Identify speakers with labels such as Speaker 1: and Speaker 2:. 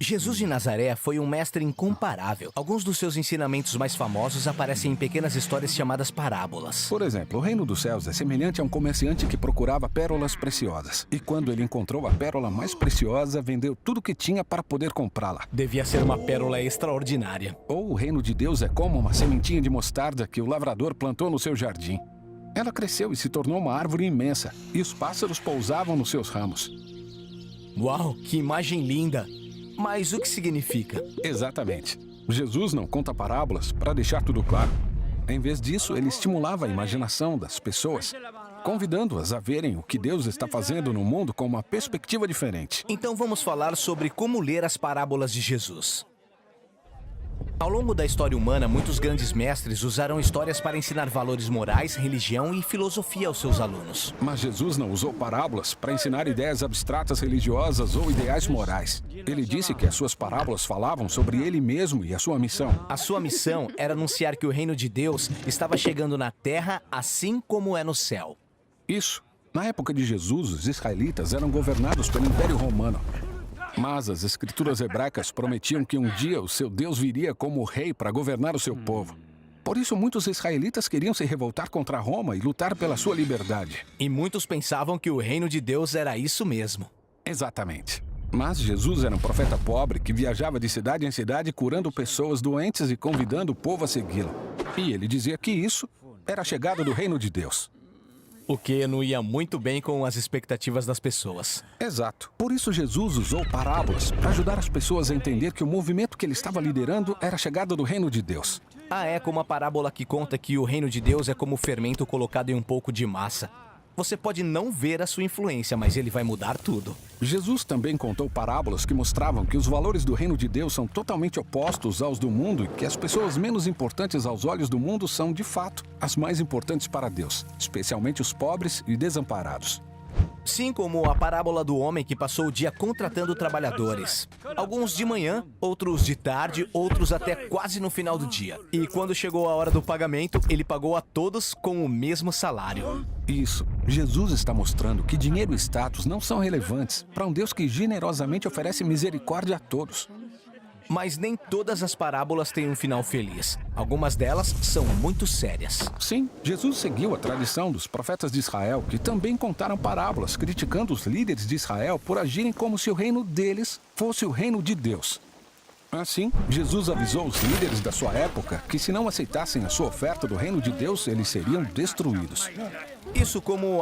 Speaker 1: Jesus de Nazaré foi um mestre incomparável. Alguns dos seus ensinamentos mais famosos aparecem em pequenas histórias chamadas parábolas.
Speaker 2: Por exemplo, o reino dos céus é semelhante a um comerciante que procurava pérolas preciosas. E quando ele encontrou a pérola mais preciosa, vendeu tudo o que tinha para poder comprá-la.
Speaker 1: Devia ser uma pérola extraordinária.
Speaker 2: Ou o reino de Deus é como uma sementinha de mostarda que o lavrador plantou no seu jardim. Ela cresceu e se tornou uma árvore imensa, e os pássaros pousavam nos seus ramos.
Speaker 1: Uau, que imagem linda! Mas o que significa?
Speaker 2: Exatamente. Jesus não conta parábolas para deixar tudo claro. Em vez disso, ele estimulava a imaginação das pessoas, convidando-as a verem o que Deus está fazendo no mundo com uma perspectiva diferente.
Speaker 1: Então vamos falar sobre como ler as parábolas de Jesus. Ao longo da história humana, muitos grandes mestres usaram histórias para ensinar valores morais, religião e filosofia aos seus alunos.
Speaker 2: Mas Jesus não usou parábolas para ensinar ideias abstratas religiosas ou ideais morais. Ele disse que as suas parábolas falavam sobre ele mesmo e a sua missão.
Speaker 1: A sua missão era anunciar que o reino de Deus estava chegando na terra assim como é no céu.
Speaker 2: Isso. Na época de Jesus, os israelitas eram governados pelo Império Romano. Mas as escrituras hebraicas prometiam que um dia o seu Deus viria como rei para governar o seu povo. Por isso, muitos israelitas queriam se revoltar contra Roma e lutar pela sua liberdade.
Speaker 1: E muitos pensavam que o reino de Deus era isso mesmo.
Speaker 2: Exatamente. Mas Jesus era um profeta pobre que viajava de cidade em cidade curando pessoas doentes e convidando o povo a segui-lo. E ele dizia que isso era a chegada do reino de Deus.
Speaker 1: O que não ia muito bem com as expectativas das pessoas.
Speaker 2: Exato. Por isso Jesus usou parábolas para ajudar as pessoas a entender que o movimento que ele estava liderando era a chegada do reino de Deus.
Speaker 1: É como a parábola que conta que o reino de Deus é como fermento colocado em um pouco de massa. Você pode não ver a sua influência, mas ele vai mudar tudo.
Speaker 2: Jesus também contou parábolas que mostravam que os valores do reino de Deus são totalmente opostos aos do mundo e que as pessoas menos importantes aos olhos do mundo são, de fato, as mais importantes para Deus, especialmente os pobres e desamparados.
Speaker 1: Sim, como a parábola do homem que passou o dia contratando trabalhadores. Alguns de manhã, outros de tarde, outros até quase no final do dia. E quando chegou a hora do pagamento, ele pagou a todos com o mesmo salário.
Speaker 2: Isso. Jesus está mostrando que dinheiro e status não são relevantes para um Deus que generosamente oferece misericórdia a todos.
Speaker 1: Mas nem todas as parábolas têm um final feliz. Algumas delas são muito sérias.
Speaker 2: Sim, Jesus seguiu a tradição dos profetas de Israel, que também contaram parábolas, criticando os líderes de Israel por agirem como se o reino deles fosse o reino de Deus. Assim, Jesus avisou os líderes da sua época que se não aceitassem a sua oferta do reino de Deus, eles seriam destruídos.
Speaker 1: Isso como